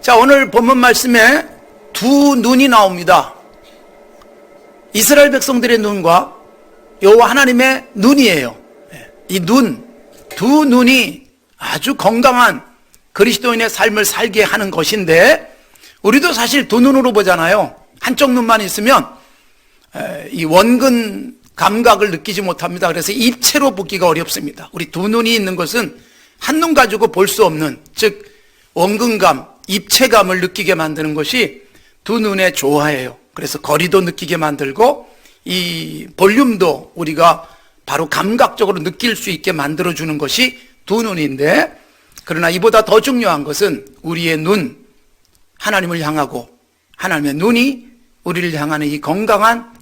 자, 오늘 본문 말씀에 두 눈이 나옵니다. 이스라엘 백성들의 눈과 여호와 하나님의 눈이에요. 이 눈, 두 눈이 아주 건강한 그리스도인의 삶을 살게 하는 것인데, 우리도 사실 두 눈으로 보잖아요. 한쪽 눈만 있으면 이 원근 감각을 느끼지 못합니다. 그래서 입체로 보기가 어렵습니다. 우리 두 눈이 있는 것은 한눈 가지고 볼 수 없는, 즉 원근감, 입체감을 느끼게 만드는 것이 두 눈의 조화예요. 그래서 거리도 느끼게 만들고 이 볼륨도 우리가 바로 감각적으로 느낄 수 있게 만들어주는 것이 두 눈인데, 그러나 이보다 더 중요한 것은 우리의 눈, 하나님을 향하고 하나님의 눈이 우리를 향하는 이 건강한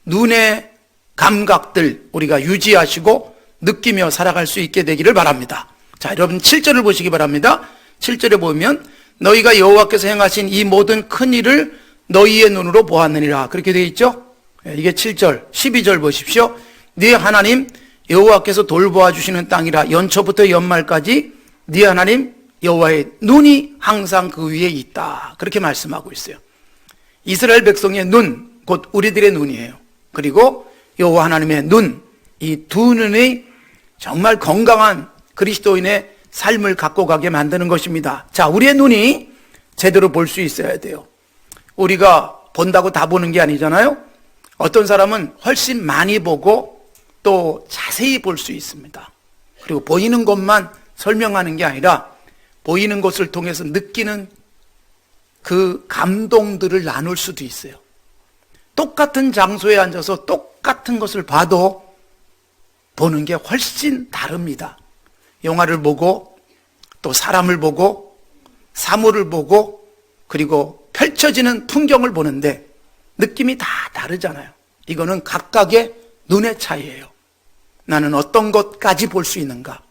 눈의 감각들 우리가 유지하시고 느끼며 살아갈 수 있게 되기를 바랍니다. 자, 여러분 7절을 보시기 바랍니다. 7절에 보면 너희가 여호와께서 행하신 이 모든 큰 일을 너희의 눈으로 보았느니라, 그렇게 되어 있죠. 이게 7절, 12절 보십시오. 네 하나님 여호와께서 돌보아 주시는 땅이라 연초부터 연말까지 네 하나님 여호와의 눈이 항상 그 위에 있다, 그렇게 말씀하고 있어요. 이스라엘 백성의 눈, 곧 우리들의 눈이에요. 그리고 여호와 하나님의 눈, 이 두 눈이 정말 건강한 그리스도인의 삶을 갖고 가게 만드는 것입니다. 자, 우리의 눈이 제대로 볼 수 있어야 돼요. 우리가 본다고 다 보는 게 아니잖아요. 어떤 사람은 훨씬 많이 보고 또 자세히 볼 수 있습니다. 그리고 보이는 것만 설명하는 게 아니라 보이는 것을 통해서 느끼는 그 감동들을 나눌 수도 있어요. 똑같은 장소에 앉아서 똑같은 것을 봐도 보는 게 훨씬 다릅니다. 영화를 보고 또 사람을 보고 사물을 보고 그리고 펼쳐지는 풍경을 보는데 느낌이 다 다르잖아요. 이거는 각각의 눈의 차이예요. 나는 어떤 것까지 볼 수 있는가,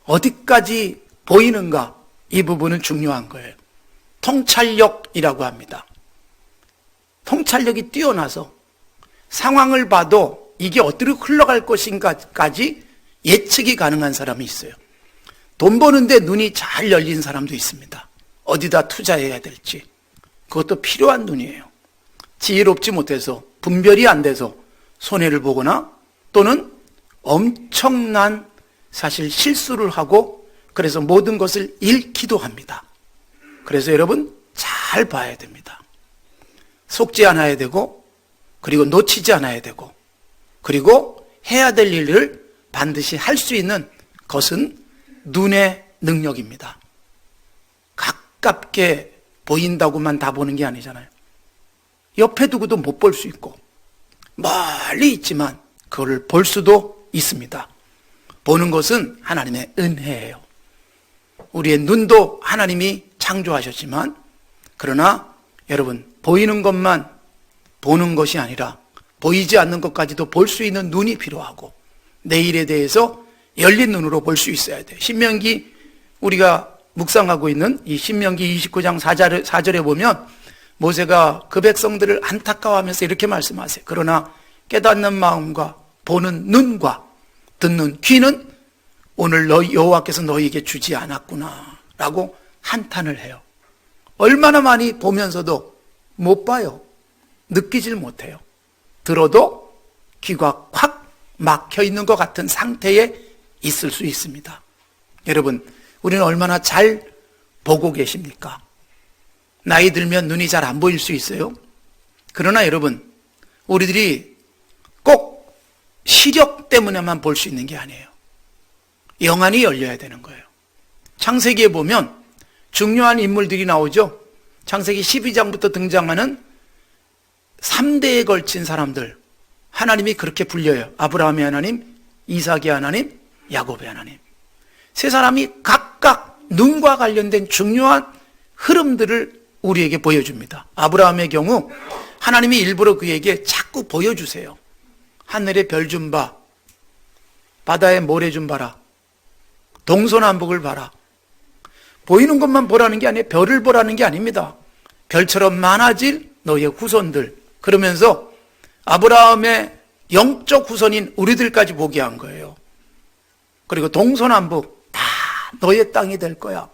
어디까지 보이는가, 이 부분은 중요한 거예요. 통찰력이라고 합니다. 통찰력이 뛰어나서 상황을 봐도 이게 어디로 흘러갈 것인가까지 예측이 가능한 사람이 있어요. 돈 버는데 눈이 잘 열린 사람도 있습니다. 어디다 투자해야 될지, 그것도 필요한 눈이에요. 지혜롭지 못해서 분별이 안 돼서 손해를 보거나 또는 엄청난 사실 실수를 하고 그래서 모든 것을 잃기도 합니다. 그래서 여러분 잘 봐야 됩니다. 속지 않아야 되고 그리고 놓치지 않아야 되고 그리고 해야 될 일을 반드시 할 수 있는 것은 눈의 능력입니다. 가깝게 보인다고만 다 보는 게 아니잖아요. 옆에 두고도 못 볼 수 있고 멀리 있지만 그걸 볼 수도 있습니다. 보는 것은 하나님의 은혜예요. 우리의 눈도 하나님이 창조하셨지만, 그러나 여러분 보이는 것만 보는 것이 아니라 보이지 않는 것까지도 볼 수 있는 눈이 필요하고 내일에 대해서 열린 눈으로 볼 수 있어야 돼요. 신명기, 우리가 묵상하고 있는 이 신명기 29장 4절에 보면 모세가 그 백성들을 안타까워하면서 이렇게 말씀하세요. 그러나 깨닫는 마음과 보는 눈과 듣는 귀는 오늘 너희 여호와께서 너희에게 주지 않았구나 라고 한탄을 해요. 얼마나 많이 보면서도 못 봐요. 느끼질 못해요. 들어도 귀가 콱 막혀 있는 것 같은 상태에 있을 수 있습니다. 여러분, 우리는 얼마나 잘 보고 계십니까? 나이 들면 눈이 잘 안 보일 수 있어요. 그러나 여러분, 우리들이 꼭 시력 때문에만 볼 수 있는 게 아니에요. 영안이 열려야 되는 거예요. 창세기에 보면 중요한 인물들이 나오죠. 창세기 12장부터 등장하는 3대에 걸친 사람들, 하나님이 그렇게 불려요. 아브라함의 하나님, 이삭의 하나님, 야곱의 하나님. 세 사람이 각각 눈과 관련된 중요한 흐름들을 우리에게 보여줍니다. 아브라함의 경우 하나님이 일부러 그에게 자꾸 보여주세요. 하늘의 별 좀 봐, 바다의 모래 좀 봐라, 동서남북을 봐라. 보이는 것만 보라는 게 아니에요. 별을 보라는 게 아닙니다. 별처럼 많아질 너희의 후손들, 그러면서 아브라함의 영적 후손인 우리들까지 보게 한 거예요. 그리고 동서남북 다 너의 땅이 될 거야.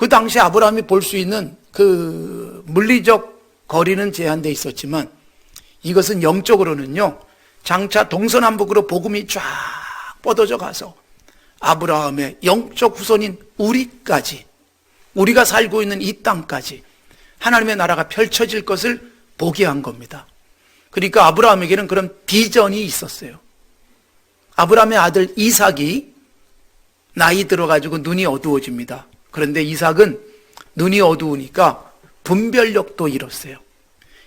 그 당시 아브라함이 볼 수 있는 그 물리적 거리는 제한되어 있었지만 이것은 영적으로는요, 장차 동서남북으로 복음이 쫙 뻗어져 가서 아브라함의 영적 후손인 우리까지, 우리가 살고 있는 이 땅까지 하나님의 나라가 펼쳐질 것을 보게 한 겁니다. 그러니까 아브라함에게는 그런 비전이 있었어요. 아브라함의 아들 이삭이 나이 들어가지고 눈이 어두워집니다. 그런데 이삭은 눈이 어두우니까 분별력도 잃었어요.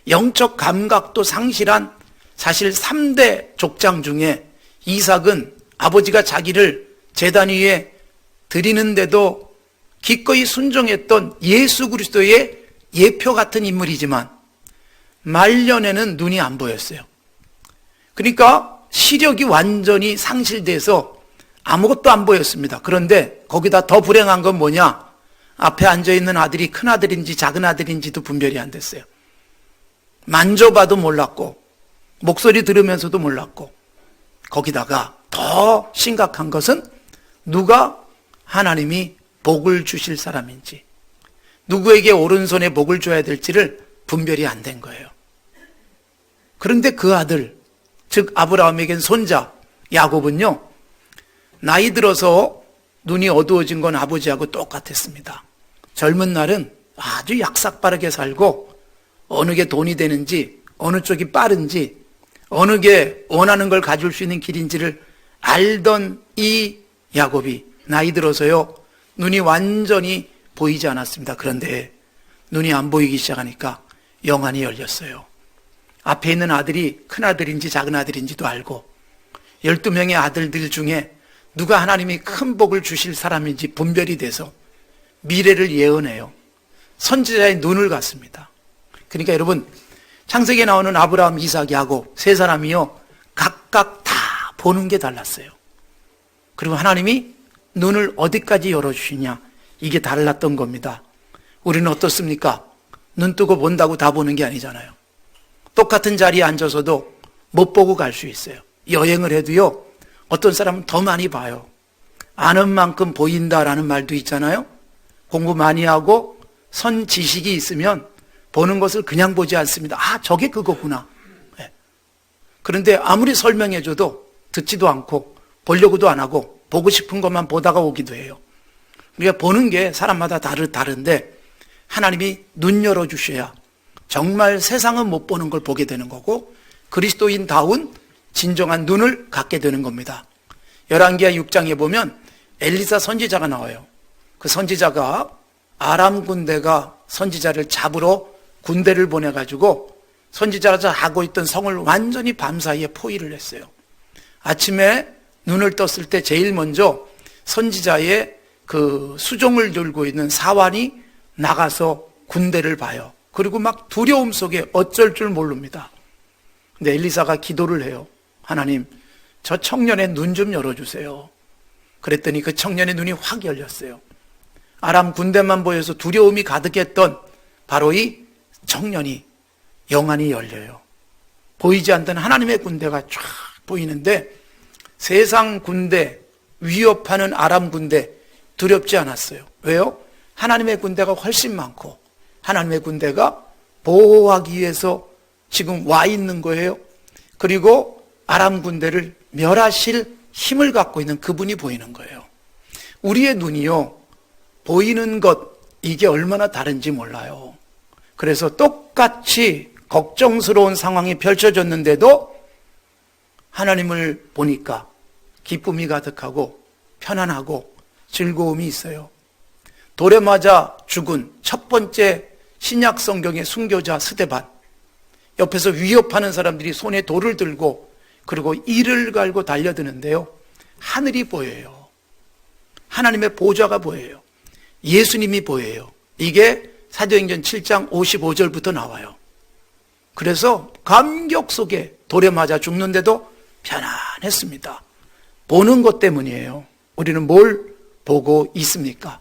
영적 감각도 상실한 사실 3대 족장 중에 이삭은 아버지가 자기를 제단 위에 드리는데도 기꺼이 순종했던 예수 그리스도의 예표 같은 인물이지만 말년에는 눈이 안 보였어요. 그러니까 시력이 완전히 상실돼서 아무것도 안 보였습니다. 그런데 거기다 더 불행한 건 뭐냐? 앞에 앉아있는 아들이 큰 아들인지 작은 아들인지도 분별이 안 됐어요. 만져봐도 몰랐고 목소리 들으면서도 몰랐고, 거기다가 더 심각한 것은 누가 하나님이 복을 주실 사람인지, 누구에게 오른손에 복을 줘야 될지를 분별이 안 된 거예요. 그런데 그 아들, 즉 아브라함에겐 손자 야곱은요, 나이 들어서 눈이 어두워진 건 아버지하고 똑같았습니다. 젊은 날은 아주 약삭빠르게 살고 어느 게 돈이 되는지, 어느 쪽이 빠른지, 어느 게 원하는 걸 가질 수 있는 길인지를 알던 이 야곱이 나이 들어서요, 눈이 완전히 보이지 않았습니다. 그런데 눈이 안 보이기 시작하니까 영안이 열렸어요. 앞에 있는 아들이 큰 아들인지 작은 아들인지도 알고 12명의 아들들 중에 누가 하나님이 큰 복을 주실 사람인지 분별이 돼서 미래를 예언해요. 선지자의 눈을 갖습니다. 그러니까 여러분, 창세기에 나오는 아브라함, 이삭, 야곱 세 사람이요, 각각 다 보는 게 달랐어요. 그리고 하나님이 눈을 어디까지 열어주시냐, 이게 달랐던 겁니다. 우리는 어떻습니까? 눈 뜨고 본다고 다 보는 게 아니잖아요. 똑같은 자리에 앉아서도 못 보고 갈 수 있어요. 여행을 해도요, 어떤 사람은 더 많이 봐요. 아는 만큼 보인다라는 말도 있잖아요. 공부 많이 하고 선 지식이 있으면 보는 것을 그냥 보지 않습니다. 아, 저게 그거구나. 네. 그런데 아무리 설명해줘도 듣지도 않고 보려고도 안 하고 보고 싶은 것만 보다가 오기도 해요. 우리가 보는 게 사람마다 다른데 하나님이 눈 열어주셔야 정말 세상은 못 보는 걸 보게 되는 거고 그리스도인다운 진정한 눈을 갖게 되는 겁니다. 열왕기하 6장에 보면 엘리사 선지자가 나와요. 그 선지자가 아람 군대가 선지자를 잡으러 군대를 보내가지고 선지자가 하고 있던 성을 완전히 밤사이에 포위를 했어요. 아침에 눈을 떴을 때 제일 먼저 선지자의 그 수종을 들고 있는 사환이 나가서 군대를 봐요. 그리고 막 두려움 속에 어쩔 줄 모릅니다. 근데 엘리사가 기도를 해요. 하나님, 저 청년의 눈 좀 열어주세요. 그랬더니 그 청년의 눈이 확 열렸어요. 아람 군대만 보여서 두려움이 가득했던 바로 이 청년이 영안이 열려요. 보이지 않던 하나님의 군대가 쫙 보이는데 세상 군대, 위협하는 아람 군대 두렵지 않았어요. 왜요? 하나님의 군대가 훨씬 많고 하나님의 군대가 보호하기 위해서 지금 와 있는 거예요. 그리고 아람 군대를 멸하실 힘을 갖고 있는 그분이 보이는 거예요. 우리의 눈이요, 보이는 것, 이게 얼마나 다른지 몰라요. 그래서 똑같이 걱정스러운 상황이 펼쳐졌는데도 하나님을 보니까 기쁨이 가득하고 편안하고 즐거움이 있어요. 돌에 맞아 죽은 첫 번째 신약 성경의 순교자 스데반, 옆에서 위협하는 사람들이 손에 돌을 들고 그리고 이를 갈고 달려드는데요, 하늘이 보여요. 하나님의 보좌가 보여요. 예수님이 보여요. 이게 사도행전 7장 55절부터 나와요. 그래서 감격 속에 돌에 맞아 죽는데도 편안했습니다. 보는 것 때문이에요. 우리는 뭘 보고 있습니까?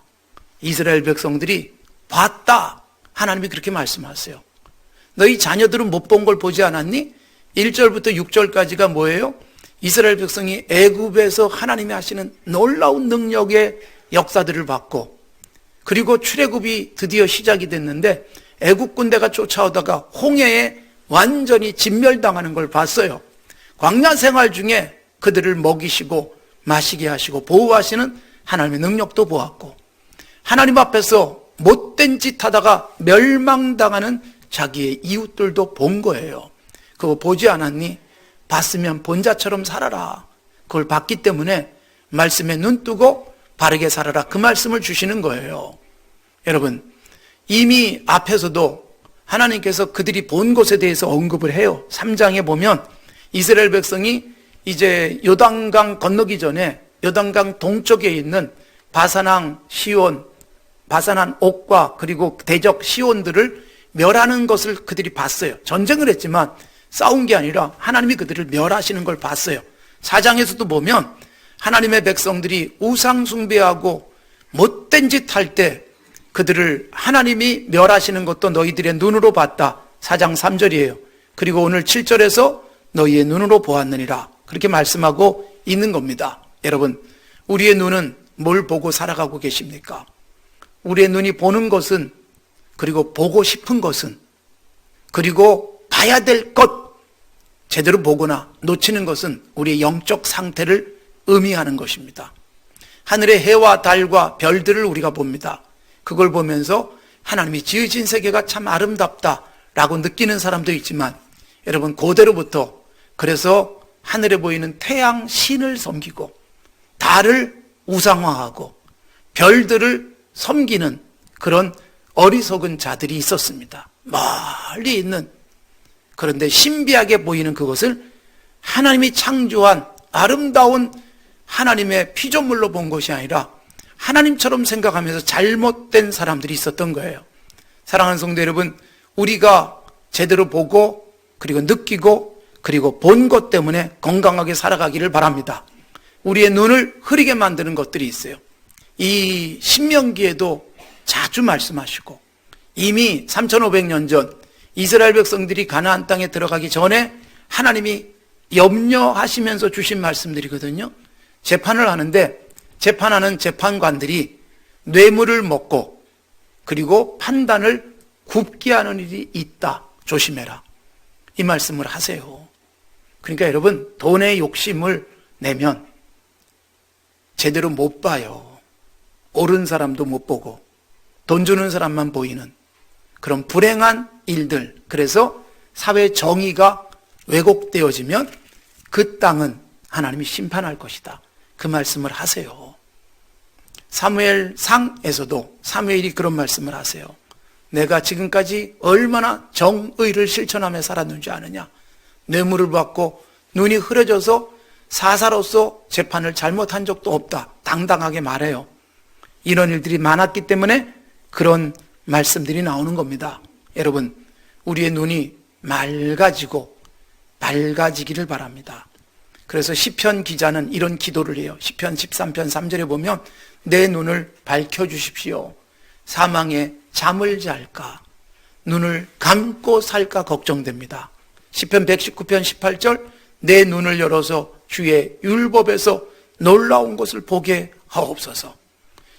이스라엘 백성들이 봤다, 하나님이 그렇게 말씀하세요. 너희 자녀들은 못 본 걸 보지 않았니? 1절부터 6절까지가 뭐예요? 이스라엘 백성이 애굽에서 하나님이 하시는 놀라운 능력의 역사들을 봤고, 그리고 출애굽이 드디어 시작이 됐는데 애국 군대가 쫓아오다가 홍해에 완전히 진멸당하는 걸 봤어요. 광야 생활 중에 그들을 먹이시고 마시게 하시고 보호하시는 하나님의 능력도 보았고, 하나님 앞에서 못된 짓 하다가 멸망당하는 자기의 이웃들도 본 거예요. 그거 보지 않았니? 봤으면 본자처럼 살아라. 그걸 봤기 때문에 말씀에 눈 뜨고 바르게 살아라, 그 말씀을 주시는 거예요. 여러분, 이미 앞에서도 하나님께서 그들이 본 것에 대해서 언급을 해요. 3장에 보면 이스라엘 백성이 이제 요단강 건너기 전에 요단강 동쪽에 있는 바산왕 시온, 바산한 옥과 그리고 대적 시온들을 멸하는 것을 그들이 봤어요. 전쟁을 했지만 싸운 게 아니라 하나님이 그들을 멸하시는 걸 봤어요. 4장에서도 보면 하나님의 백성들이 우상 숭배하고 못된 짓 할 때 그들을 하나님이 멸하시는 것도 너희들의 눈으로 봤다. 4장 3절이에요. 그리고 오늘 7절에서 너희의 눈으로 보았느니라, 그렇게 말씀하고 있는 겁니다. 여러분, 우리의 눈은 뭘 보고 살아가고 계십니까? 우리의 눈이 보는 것은, 그리고 보고 싶은 것은, 그리고 봐야 될 것 제대로 보거나 놓치는 것은 우리의 영적 상태를 의미하는 것입니다. 하늘의 해와 달과 별들을 우리가 봅니다. 그걸 보면서 하나님이 지으신 세계가 참 아름답다라고 느끼는 사람도 있지만, 여러분, 고대로부터 그래서 하늘에 보이는 태양 신을 섬기고 달을 우상화하고 별들을 섬기는 그런 어리석은 자들이 있었습니다. 멀리 있는, 그런데 신비하게 보이는 그것을 하나님이 창조한 아름다운 하나님의 피조물로 본 것이 아니라 하나님처럼 생각하면서 잘못된 사람들이 있었던 거예요. 사랑하는 성도 여러분, 우리가 제대로 보고 그리고 느끼고 그리고 본 것 때문에 건강하게 살아가기를 바랍니다. 우리의 눈을 흐리게 만드는 것들이 있어요. 이 신명기에도 자주 말씀하시고, 이미 3500년 전 이스라엘 백성들이 가나안 땅에 들어가기 전에 하나님이 염려하시면서 주신 말씀들이거든요. 재판을 하는데 재판하는 재판관들이 뇌물을 먹고 그리고 판단을 굽게 하는 일이 있다, 조심해라, 이 말씀을 하세요. 그러니까 여러분, 돈의 욕심을 내면 제대로 못 봐요. 옳은 사람도 못 보고 돈 주는 사람만 보이는 그런 불행한 일들. 그래서 사회 정의가 왜곡되어지면 그 땅은 하나님이 심판할 것이다, 그 말씀을 하세요. 사무엘상에서도 사무엘이 그런 말씀을 하세요. 내가 지금까지 얼마나 정의를 실천하며 살았는지 아느냐. 뇌물을 받고 눈이 흐려져서 사사로서 재판을 잘못한 적도 없다, 당당하게 말해요. 이런 일들이 많았기 때문에 그런 말씀들이 나오는 겁니다. 여러분, 우리의 눈이 맑아지기를 바랍니다. 그래서 시편 기자는 이런 기도를 해요. 시편 13편 3절에 보면 내 눈을 밝혀주십시오. 사망에 잠을 잘까, 눈을 감고 살까 걱정됩니다. 시편 119편 18절 내 눈을 열어서 주의 율법에서 놀라운 것을 보게 하옵소서.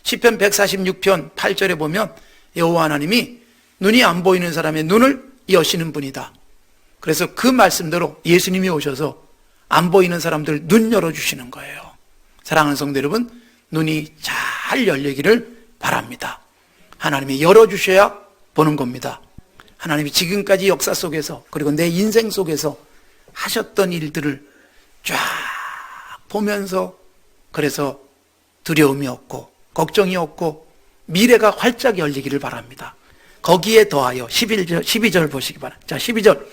시편 146편 8절에 보면 여호와 하나님이 눈이 안 보이는 사람의 눈을 여시는 분이다. 그래서 그 말씀대로 예수님이 오셔서 안 보이는 사람들 눈 열어주시는 거예요. 사랑하는 성도 여러분, 눈이 잘 열리기를 바랍니다. 하나님이 열어주셔야 보는 겁니다. 하나님이 지금까지 역사 속에서 그리고 내 인생 속에서 하셨던 일들을 쫙 보면서, 그래서 두려움이 없고 걱정이 없고 미래가 활짝 열리기를 바랍니다. 거기에 더하여 12절 보시기 바랍니다. 자, 12절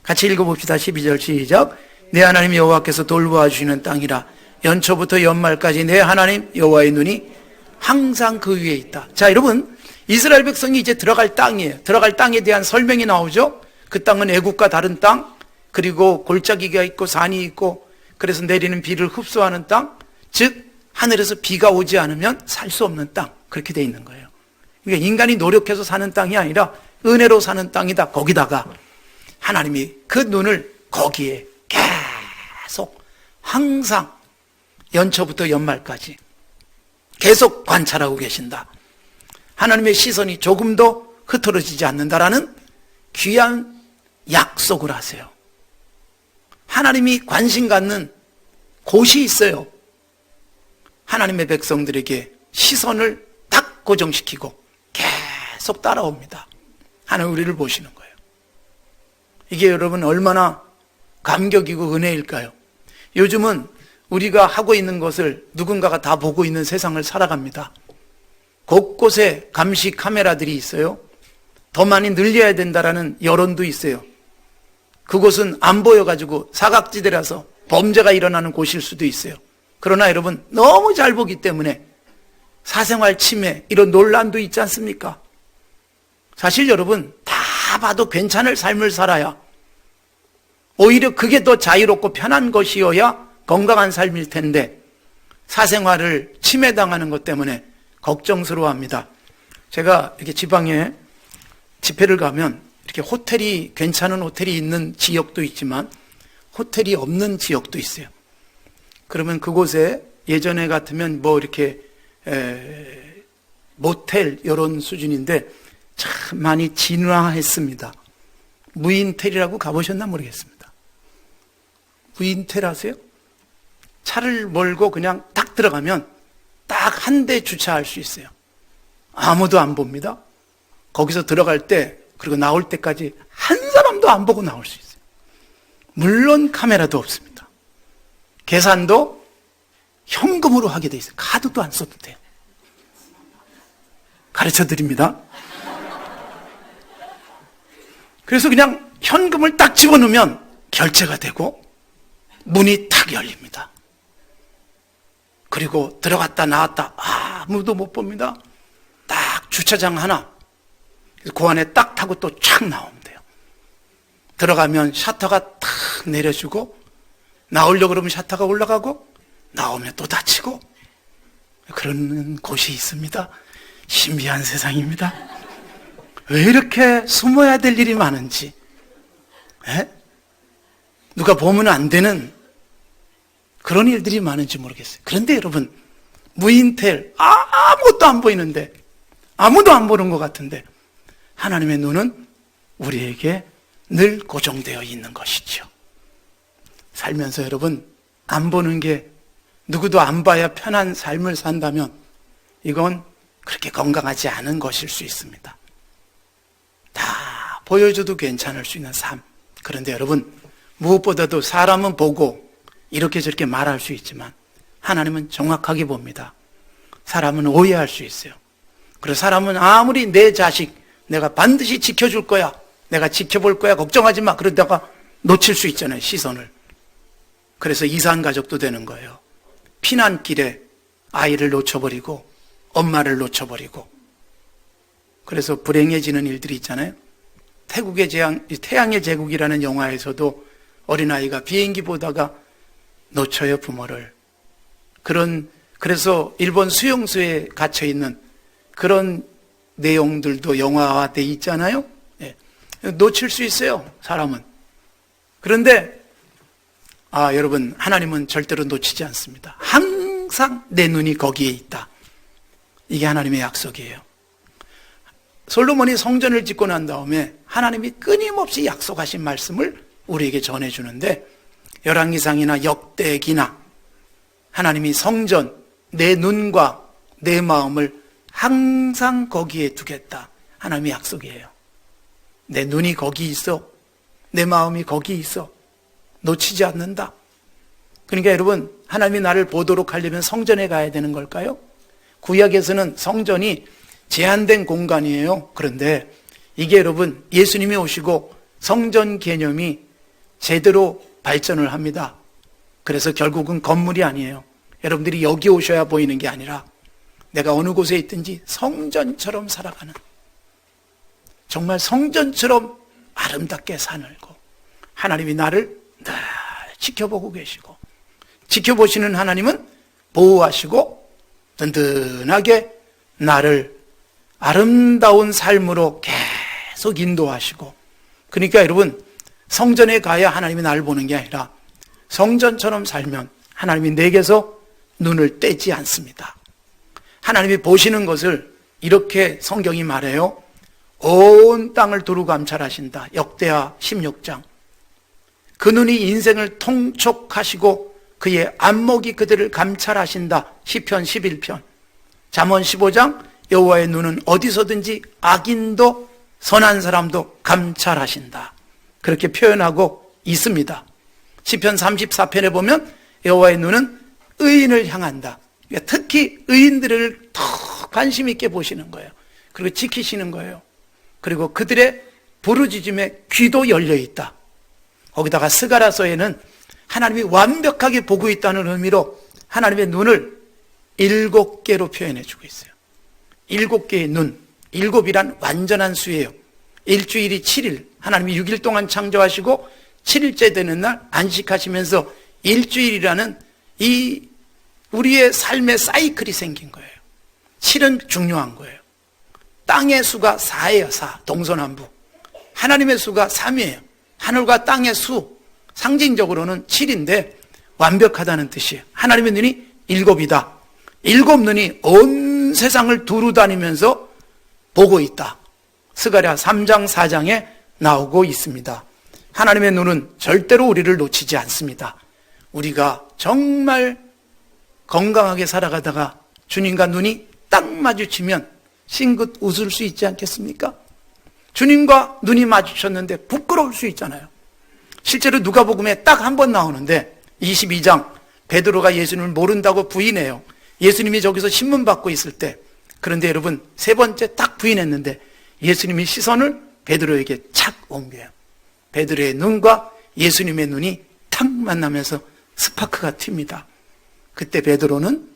같이 읽어봅시다. 12절 시작. 내 하나님 여호와께서 돌보아 주시는 땅이라, 연초부터 연말까지 내 하나님 여호와의 눈이 항상 그 위에 있다. 자, 여러분, 이스라엘 백성이 이제 들어갈 땅이에요. 들어갈 땅에 대한 설명이 나오죠. 그 땅은 애국과 다른 땅, 그리고 골짜기가 있고 산이 있고, 그래서 내리는 비를 흡수하는 땅, 즉 하늘에서 비가 오지 않으면 살 수 없는 땅, 그렇게 돼 있는 거예요. 그러니까 인간이 노력해서 사는 땅이 아니라 은혜로 사는 땅이다. 거기다가 하나님이 그 눈을 거기에 계속 항상 연초부터 연말까지 계속 관찰하고 계신다. 하나님의 시선이 조금도 흐트러지지 않는다라는 귀한 약속을 하세요. 하나님이 관심 갖는 곳이 있어요. 하나님의 백성들에게 시선을 딱 고정시키고 계속 따라옵니다. 하나님 우리를 보시는 거예요. 이게 여러분 얼마나 감격이고 은혜일까요? 요즘은 우리가 하고 있는 것을 누군가가 다 보고 있는 세상을 살아갑니다. 곳곳에 감시 카메라들이 있어요. 더 많이 늘려야 된다라는 여론도 있어요. 그곳은 안 보여가지고 사각지대라서 범죄가 일어나는 곳일 수도 있어요. 그러나 여러분 너무 잘 보기 때문에 사생활 침해 이런 논란도 있지 않습니까? 사실 여러분 다 봐도 괜찮을 삶을 살아야 오히려 그게 더 자유롭고 편한 것이어야 건강한 삶일 텐데 사생활을 침해당하는 것 때문에 걱정스러워합니다. 제가 이렇게 지방에 집회를 가면 이렇게 호텔이 괜찮은 호텔이 있는 지역도 있지만 호텔이 없는 지역도 있어요. 그러면 그곳에 예전에 같으면 뭐 이렇게 모텔 이런 수준인데 참 많이 진화했습니다. 무인텔이라고 가보셨나 모르겠습니다. 무인텔 아세요? 차를 몰고 그냥 딱 들어가면 딱 한 대 주차할 수 있어요. 아무도 안 봅니다. 거기서 들어갈 때 그리고 나올 때까지 한 사람도 안 보고 나올 수 있어요. 물론 카메라도 없습니다. 계산도 현금으로 하게 돼 있어요. 카드도 안 써도 돼요. 가르쳐 드립니다. 그래서 그냥 현금을 딱 집어넣으면 결제가 되고 문이 탁 열립니다. 그리고 들어갔다 나왔다 아무도 못 봅니다. 딱 주차장 하나. 그 안에 딱 타고 또 촥 나오면 돼요. 들어가면 셔터가 탁 내려주고 나오려고 그러면 셔터가 올라가고 나오면 또 닫히고 그런 곳이 있습니다. 신비한 세상입니다. 왜 이렇게 숨어야 될 일이 많은지, 누가 보면 안 되는 그런 일들이 많은지 모르겠어요. 그런데 여러분, 무인텔 아무것도 안 보이는데, 아무도 안 보는 것 같은데 하나님의 눈은 우리에게 늘 고정되어 있는 것이죠. 살면서 여러분, 안 보는 게 누구도 안 봐야 편한 삶을 산다면 이건 그렇게 건강하지 않은 것일 수 있습니다. 다 보여줘도 괜찮을 수 있는 삶. 그런데 여러분, 무엇보다도 사람은 보고 이렇게 저렇게 말할 수 있지만 하나님은 정확하게 봅니다. 사람은 오해할 수 있어요. 그래서 사람은 아무리 내 자식 내가 반드시 지켜줄 거야, 내가 지켜볼 거야, 걱정하지 마, 그러다가 놓칠 수 있잖아요, 시선을. 그래서 이산 가족도 되는 거예요. 피난길에 아이를 놓쳐버리고 엄마를 놓쳐버리고. 그래서 불행해지는 일들이 있잖아요. 태양의 제국이라는 영화에서도 어린아이가 비행기 보다가 놓쳐요, 부모를. 그래서 일본 수용소에 갇혀있는 그런 내용들도 영화화돼 있잖아요. 놓칠 수 있어요, 사람은. 그런데 여러분, 하나님은 절대로 놓치지 않습니다. 항상 내 눈이 거기에 있다. 이게 하나님의 약속이에요. 솔로몬이 성전을 짓고 난 다음에 하나님이 끊임없이 약속하신 말씀을 우리에게 전해주는데, 열왕기상이나 역대기나 하나님이 성전, 내 눈과 내 마음을 항상 거기에 두겠다. 하나님의 약속이에요. 내 눈이 거기 있어, 내 마음이 거기 있어, 놓치지 않는다. 그러니까 여러분, 하나님이 나를 보도록 하려면 성전에 가야 되는 걸까요? 구약에서는 성전이 제한된 공간이에요. 그런데 이게 여러분, 예수님이 오시고 성전 개념이 제대로 발전을 합니다. 그래서 결국은 건물이 아니에요. 여러분들이 여기 오셔야 보이는 게 아니라 내가 어느 곳에 있든지 성전처럼 살아가는, 정말 성전처럼 아름답게 살고, 하나님이 나를 늘 지켜보고 계시고, 지켜보시는 하나님은 보호하시고 든든하게 나를 아름다운 삶으로 계속 인도하시고. 그러니까 여러분, 성전에 가야 하나님이 나를 보는 게 아니라 성전처럼 살면 하나님이 내게서 눈을 떼지 않습니다. 하나님이 보시는 것을 이렇게 성경이 말해요. 온 땅을 두루 감찰하신다. 역대하 16장. 그 눈이 인생을 통촉하시고 그의 안목이 그들을 감찰하신다. 시편 11편. 잠언 15장. 여호와의 눈은 어디서든지 악인도 선한 사람도 감찰하신다. 그렇게 표현하고 있습니다. 시편 34편에 보면 여호와의 눈은 의인을 향한다. 특히 의인들을 더 관심 있게 보시는 거예요. 그리고 지키시는 거예요. 그리고 그들의 부르짖음에 귀도 열려 있다. 거기다가 스가랴서에는 하나님이 완벽하게 보고 있다는 의미로 하나님의 눈을 7개로 표현해 주고 있어요. 7개의 눈, 7이란 완전한 수예요. 일주일이 7일, 하나님이 6일 동안 창조하시고 7일째 되는 날 안식하시면서 일주일이라는 이 우리의 삶의 사이클이 생긴 거예요. 7은 중요한 거예요. 땅의 수가 4예요. 4. 동서남북. 하나님의 수가 3이에요. 하늘과 땅의 수, 상징적으로는 7인데 완벽하다는 뜻이에요. 하나님의 눈이 7이다. 7 눈이 온 세상을 두루 다니면서 보고 있다. 스가랴 3장 4장에 나오고 있습니다. 하나님의 눈은 절대로 우리를 놓치지 않습니다. 우리가 정말 건강하게 살아가다가 주님과 눈이 딱 마주치면 싱긋 웃을 수 있지 않겠습니까? 주님과 눈이 마주쳤는데 부끄러울 수 있잖아요. 실제로 누가복음에 딱 한 번 나오는데 22장 베드로가 예수님을 모른다고 부인해요. 예수님이 저기서 신문 받고 있을 때, 그런데 여러분 3번째 딱 부인했는데 예수님이 시선을 베드로에게 착 옮겨요. 베드로의 눈과 예수님의 눈이 탁 만나면서 스파크가 튑니다. 그때 베드로는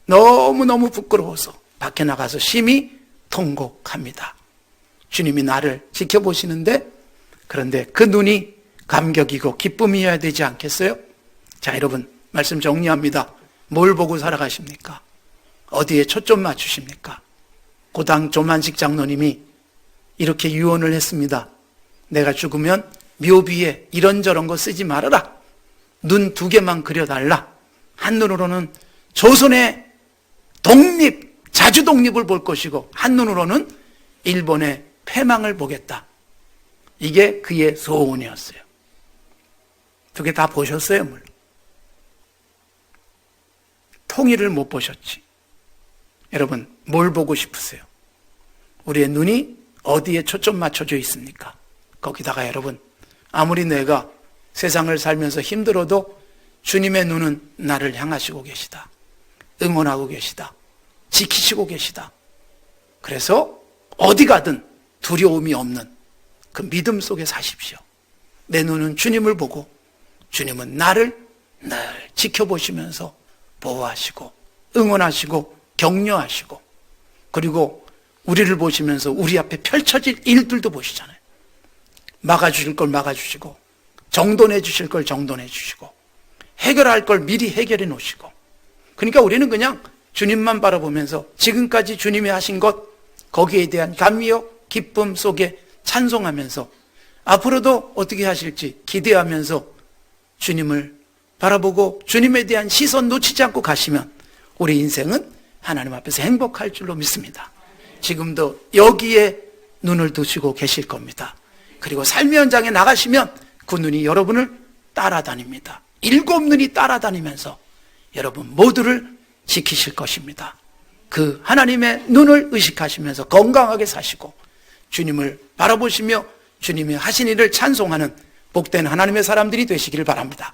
너무너무 부끄러워서 밖에 나가서 심히 통곡합니다. 주님이 나를 지켜보시는데, 그런데 그 눈이 감격이고 기쁨이어야 되지 않겠어요? 자, 여러분 말씀 정리합니다. 뭘 보고 살아가십니까? 어디에 초점 맞추십니까? 고당 조만식 장로님이 이렇게 유언을 했습니다. 내가 죽으면 묘비에 이런저런 거 쓰지 말아라. 눈 2개만 그려달라. 한눈으로는 조선의 독립, 자주 독립을 볼 것이고 한눈으로는 일본의 패망을 보겠다. 이게 그의 소원이었어요. 2개 다 보셨어요, 물론. 통일을 못 보셨지. 여러분, 뭘 보고 싶으세요? 우리의 눈이 어디에 초점 맞춰져 있습니까? 거기다가 여러분, 아무리 내가 세상을 살면서 힘들어도 주님의 눈은 나를 향하시고 계시다. 응원하고 계시다. 지키시고 계시다. 그래서 어디 가든 두려움이 없는 그 믿음 속에 사십시오. 내 눈은 주님을 보고 주님은 나를 늘 지켜보시면서 보호하시고 응원하시고 격려하시고, 그리고 우리를 보시면서 우리 앞에 펼쳐질 일들도 보시잖아요. 막아주실 걸 막아주시고, 정돈해 주실 걸 정돈해 주시고, 해결할 걸 미리 해결해 놓으시고. 그러니까 우리는 그냥 주님만 바라보면서 지금까지 주님이 하신 것, 거기에 대한 감미와 기쁨 속에 찬송하면서 앞으로도 어떻게 하실지 기대하면서 주님을 바라보고 주님에 대한 시선 놓치지 않고 가시면 우리 인생은 하나님 앞에서 행복할 줄로 믿습니다. 지금도 여기에 눈을 두시고 계실 겁니다. 그리고 삶의 현장에 나가시면 그 눈이 여러분을 따라다닙니다. 7 눈이 따라다니면서 여러분 모두를 지키실 것입니다. 그 하나님의 눈을 의식하시면서 건강하게 사시고 주님을 바라보시며 주님이 하신 일을 찬송하는 복된 하나님의 사람들이 되시기를 바랍니다.